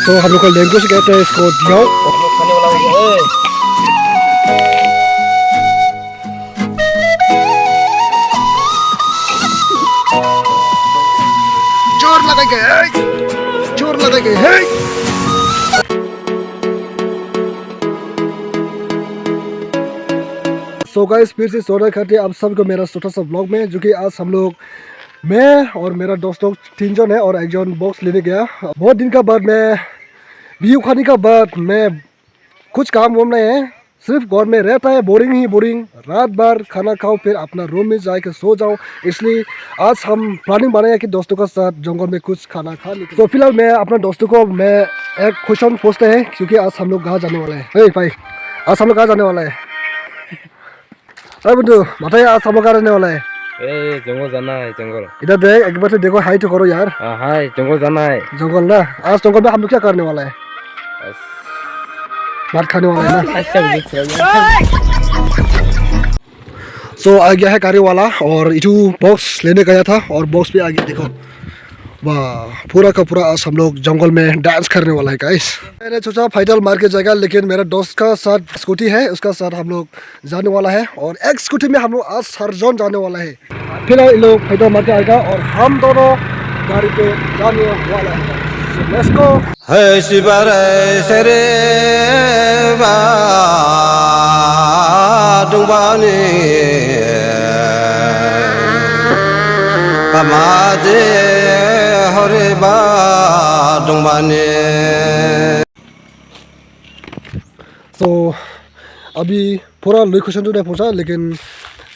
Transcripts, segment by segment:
सो हम लोग का लैंग्वेज कहते हैं इसको दियाओ। खाने वाला हो गया है। जोर लगाएंगे, जोर लगाएंगे है। सो गाइस फिर से स्वागत करते हैं आप सबको मेरा छोटा सा ब्लॉग में, जो कि आज हम लोग मैं और मेरा दोस्त लोग 3 जन है और एक जन बॉक्स लेने गया। बहुत दिन का बाद मैं व्यू खाने का बाद मैं कुछ काम वाम नहीं है, सिर्फ घर में रहता है, बोरिंग ही बोरिंग। रात भर खाना खाओ फिर अपना रूम में जाकर सो जाओ। इसलिए आज हम प्लानिंग बनाया कि दोस्तों के साथ जंगल में कुछ खाना खा लेते। तो फिलहाल मैं अपना दोस्तों को मैं एक क्वेश्चन पूछते हैं, क्योंकि आज हम लोग कहाँ जाने वाले हैं। भाई आज हम लोग कहाँ जाने वाला है? अरे बंधु बताइए, आज हम लोग कहाँ रहने वाला है? जंगल जाना है। जंगल इधर देख, एक बार से देखो, हाई तो करो यार। हाय, जंगल जाना है। जंगल ना, आज जंगल में हम लोग क्या करने वाला है? भात खाने वाला है ना। सो आ गया है गाड़ी वाला और इटू बॉक्स लेने गया था और बॉक्स पे आ गया। देखो वाह, पूरा का पूरा आज हम लोग जंगल में डांस करने वाला है गाइस। मैंने सोचा फाइनल मार के जाएगा, लेकिन मेरा दोस्त का साथ स्कूटी है, उसका साथ हम लोग जाने वाला है और एक स्कूटी में हम लोग आज सरजन जाने वाला है। फिलहाल इन लोग फाइनल मार के आएगा और हम दोनों गाड़ी पे जाने वाला है। Let's go. है शिवरे सरे बा दुबानी कमाजे हरे बा दुबानी। तो अभी पूरा लोकेशन तो नहीं पहुंचा, लेकिन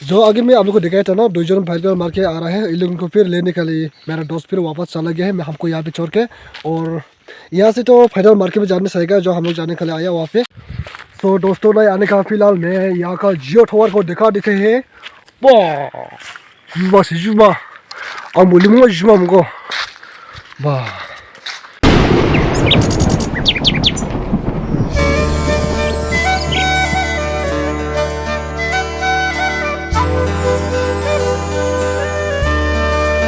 जो आगे में आप लोग को दिखाया था ना, 2 जन फाइटर मार के आ रहा है। इन लोगों को फिर लेने के लिए मेरा दोस्त फिर वापस चला गया है, मैं हमको यहाँ पे छोड़ के। और यहाँ से तो फाइटर मार्केट में जाने सकेगा जो हम लोग जाने के लिए आया वहाँ पे। तो दोस्तों ने आने का फिलहाल मैं यहाँ का जियो टावर को दिखा देते हैं। वाह बस जुमा मुझे जुमा हमको वाह।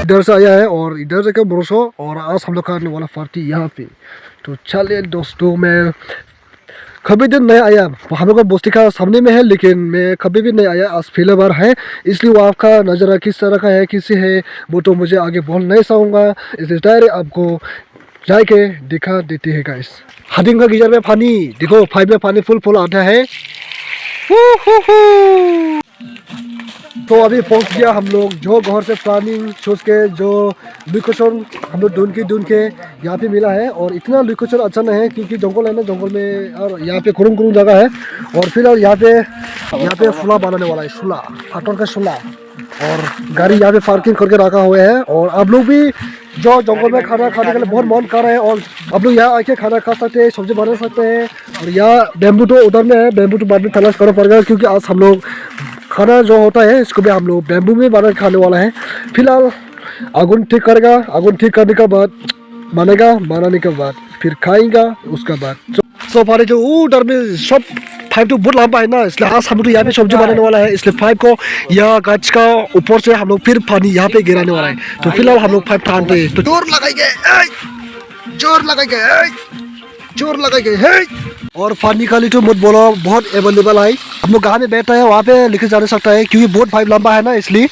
इधर से आया है और इधर से क्या भरोसा। और आज हम लोग करने वाला पार्टी यहाँ पे। तो चलिए दोस्तों, मैं कभी दिन नहीं आया, हम लोग का बस्ती का सामने में है, लेकिन मैं कभी भी नहीं आया, आज पहली बार है। इसलिए वहाँ का नज़ारा किस तरह का है, किसी है वो तो मुझे आगे बोल नहीं सकूँगा, इसलिए डायरेक्ट आपको जाके दिखा देते हैं गाइस। हाथिंग का गिजर में पानी देखो, 5 में पानी फुल आता है। तो अभी पहुंच गया हम लोग जो घर से प्लानिंग सोच के जो लोकेशन हम लोग ढूंढ के यहाँ पे मिला है। और इतना लोकेशन अच्छा नहीं है क्योंकि जंगल है ना, जंगल में और यहाँ पे कुरुंग जगह है। और फिलहाल यहाँ पे फुला बनाने वाला है, सुला फाटन का सुला। और गाड़ी यहाँ पे पार्किंग करके रखा हुआ है। और आप लोग भी जो जंगल में खाना खाने के लिए बहुत मन कर रहे हैं, और आप लोग यहाँ आके खाना खा सकते हैं, सब्जी बना सकते हैं। और यहाँ बैम्बू तो उधर में है, बैम्बू तो बाद में तलाश करना पड़ेगा, क्योंकि आज हम लोग खाना जो होता है इसको भी हम लोग बैम्बू में बना खाने वाला है। फिलहाल आगुन ठीक करेगा, आगुन ठीक करने के बाद बनेगा, बनाने के बाद फिर खाएगा, उसके बाद सो फारे जो उधर में सब 5 तो बहुत लंबा है ना, इसलिए आज हम लोग यहाँ पे सब्जी बनाने वाला है। इसलिए 5 को यहाँ गाछ का ऊपर से हम लोग फिर पानी यहाँ पे गिराने वाला है। तो फिलहाल हम लोग 5 ठानते हैं, तो जोर लगाएंगे है। और पानी का लिए तो मत बोलो, बहुत अवेलेबल है। हम लोग कहाँ में बैठा है वहाँ पे लेके जा सकता है, क्योंकि बहुत 5 लंबा है ना, इसलिए।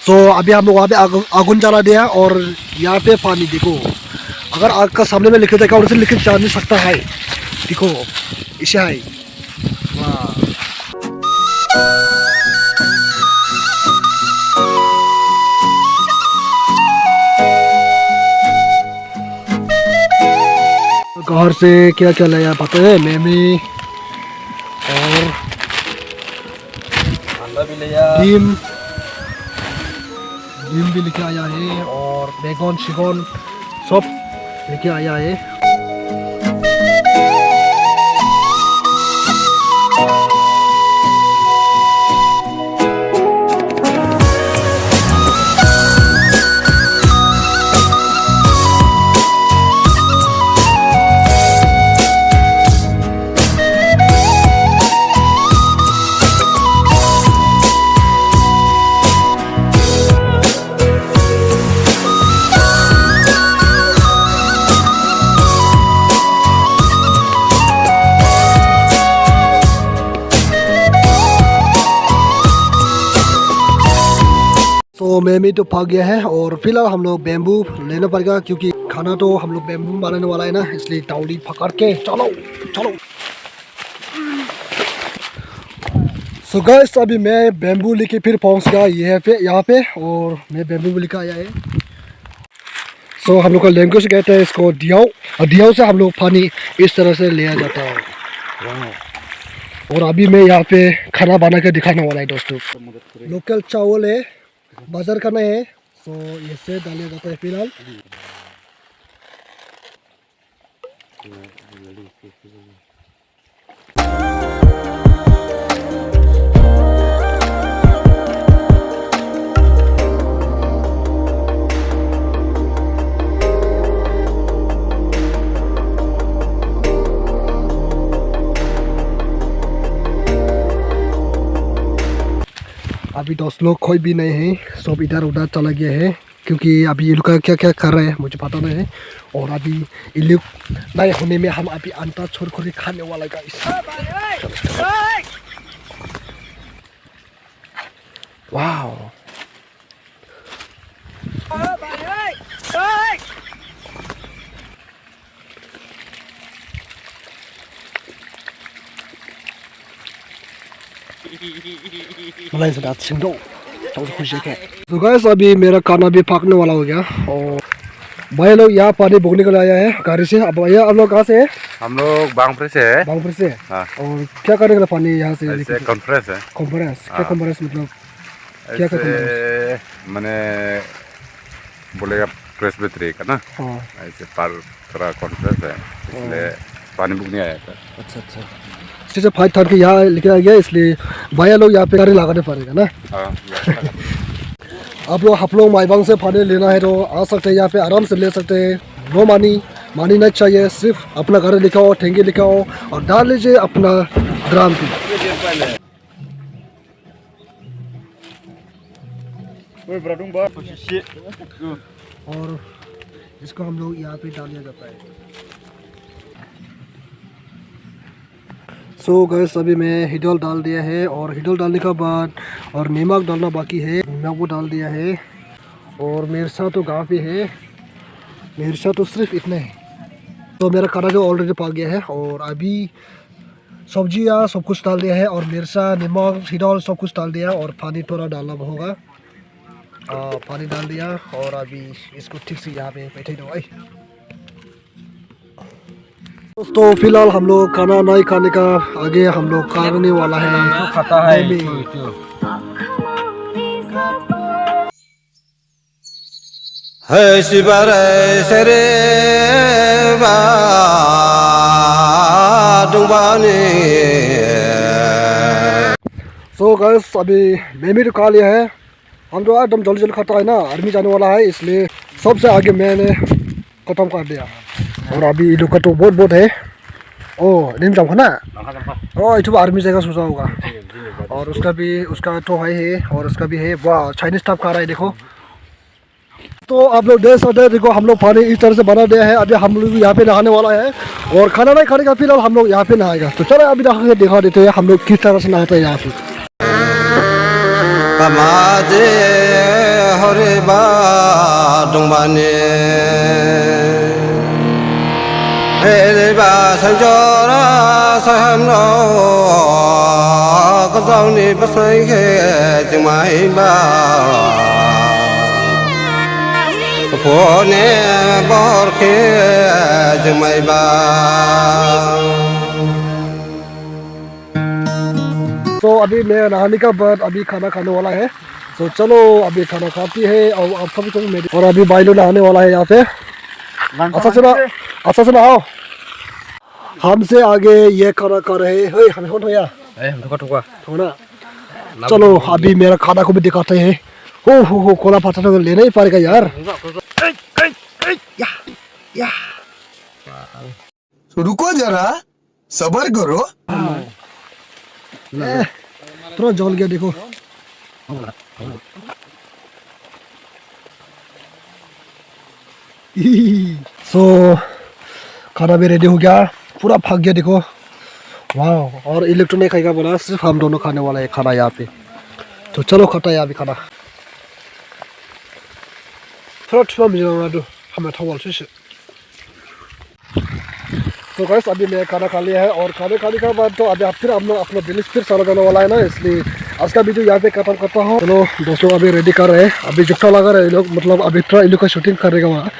तो अभी हम लोग वहाँ पे आगुन जला दिया और यहाँ पे पानी देखो, अगर आग का सामने में लेके जाएगा और उसे लेके जा नहीं सकता है। देखो इसे है वाह। घर से क्या क्या लाया पता है? मेमी और डिम भी लेके आया है, और बैगन शिगन सब लेके आया है। तो मैमी तो भाग गया है और फिलहाल हम लोग बैम्बू लेना पड़ेगा क्योंकि खाना तो हम लोग बैम्बू बनाने वाला है ना, इसलिए टाउली पकड़ के चलो चलो। सो गाइस अभी मैं बैम्बू लेके फिर पहुंच गया यहाँ पे और मैं बैम्बू लेकर आया है। सो हम लोग का लैंग्वेज कहते हैं इसको दियाओ, और दियाओ से हम लोग पानी इस तरह से लिया जाता है। और अभी मैं यहाँ पे खाना बना के दिखाने वाला है दोस्तों। लोकल चावल है, बाजार का नहीं है, सो इससे डाला जाता है फिलहाल। अभी दोस्त लोग कोई भी नहीं है, सब इधर उधर चला गया है क्योंकि अभी ये लोग का क्या क्या कर रहे हैं मुझे पता नहीं है। और अभी ये लोग नहीं होने में हम अभी अंता छोड़ कर खाने वाला गाइस। वाओ मलाई से सिंधो तो खुशी है। तो गाइस अभी मेरा खाना भी पकने वाला हो गया और भाई लोग यहाँ पानी भोगने के लिए आया है गाड़ी से। अब भैया आप लोग कहाँ से है? हम लोग बांगपुर से है। बांगपुर से। हाँ। और क्या करने के लिए पानी यहाँ से? कॉन्फ्रेंस है। कॉन्फ्रेंस क्या? कॉन्फ्रेंस मतलब क्या क्या कॉन्फ्रेंस? मैंने बोलेगा प्रेसबिटरी का ना। हाँ ऐसे पर थोड़ा कॉन्फ्रेंस है इसलिए पानी भुगने आया था। अच्छा अच्छा, इससे फाइट थाट के यहाँ लेके आ गया इसलिए भैया लोग यहाँ पे गाड़ी लगाने पड़ेगा ना। आप लोग माईबांग से पानी लेना है तो आ सकते हैं, यहाँ पे आराम से ले सकते हैं। नो मानी नहीं चाहिए, सिर्फ अपना गाड़ी लिखाओ, ठेंगे लिखाओ और डाल लीजिए अपना ड्राम की। और इसको हम लोग यहाँ पे डाल दिया जाता है। सो गैस अभी मैं हिडोल डाल दिया है और हिडोल डालने के बाद और नमक डालना बाकी है, नमक वो डाल दिया है। और मिर्चा तो काफ़ी है, मिर्चा तो सिर्फ इतना है। तो मेरा खाना जो ऑलरेडी पक गया है और अभी सब्जियाँ सब कुछ डाल दिया है और मिर्चा नमक हिडोल सब कुछ डाल दिया और पानी थोड़ा डालना होगा। पानी डाल दिया और अभी इसको ठीक से यहाँ पे बैठे दो। दोस्तों फिलहाल हम लोग खाना नहीं खाने का आगे हम लोग खाने वाला है। खाता है है शिवरे सरे बा डुंबानी। सो गाइस अभी मैंने तो खा लिया है। हम तो एकदम जल्दी जल्दी खाता है ना, आर्मी जाने वाला है इसलिए सबसे आगे मैंने खत्म कर दिया। और अभी ये लोग का तो बहुत है। ओ दिन जाऊँ ना, ओ ये तो आर्मी जगह सोचा होगा। और उसका तो है और उसका भी है। वाह चाइनीज स्टाफ खा रहा है देखो। तो आप लोग देख सकते हैं, देखो हम लोग पानी इस तरह से बना दिया है। अभी हम लोग यहाँ पे नहाने वाला है और खाना नहीं खाने का फिलहाल हम लोग यहाँ पे नहाएगा। तो चलो अभी दिखा देते हैं हम लोग किस तरह से नहाते हैं यहाँ पे। कमाजे हरे बा डुंबानी हेरे बा संजोरा सहमनो कजाउनी बसाई के जमाई बा फोने बोर के जमाई बा। तो अभी मैं नहाने का बाद अभी खाना खाने वाला है। तो चलो अभी खाना खाती है और आप सभी को मेरी। और अभी भाई लोग नहाने वाला है यहाँ पे। अच्छा से नहाओ। हमसे आगे ये खाना खा रहे हैं। हमें कौन होया? थोड़ा चलो अभी मेरा खाना को भी दिखाते हैं। हो कोला पता तो लेना ही पड़ेगा यार। रुको जरा सबर करो। थोड़ा जल गया देखो। सो खाना भी रेडी हो गया, पूरा भाग गया देखो। वाह और इलेक्ट्रॉनिक खाएगा बोला, सिर्फ हम दोनों खाने वाला है खाना यहाँ पे। तो चलो खाता है अभी खाना। थोड़ा थोड़ा मिला दो हमें थोड़ा से तो गाइस अभी मैं खाना खा लिया है और खाने खाने के बाद तो अभी फिर हम लोग अपना विलेज फिर सारा जाने वाला है ना, इसलिए आज का वीडियो यहाँ पे खत्म करता हूँ। चलो दोस्तों अभी रेडी कर रहे हैं, अभी जुट्टा लगा रहे हैं लोग, मतलब अभी थोड़ा इन लोग का शूटिंग करेगा वहाँ।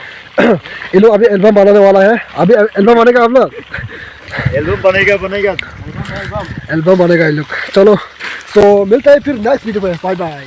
ये लोग अभी एल्बम बनाने वाला है, अभी एल्बम बनेगा आप लोग, एल्बम बनेगा एल्बम बनेगा ये लोग। चलो तो मिलता है फिर नेक्स्ट वीडियो में, बाय बाय।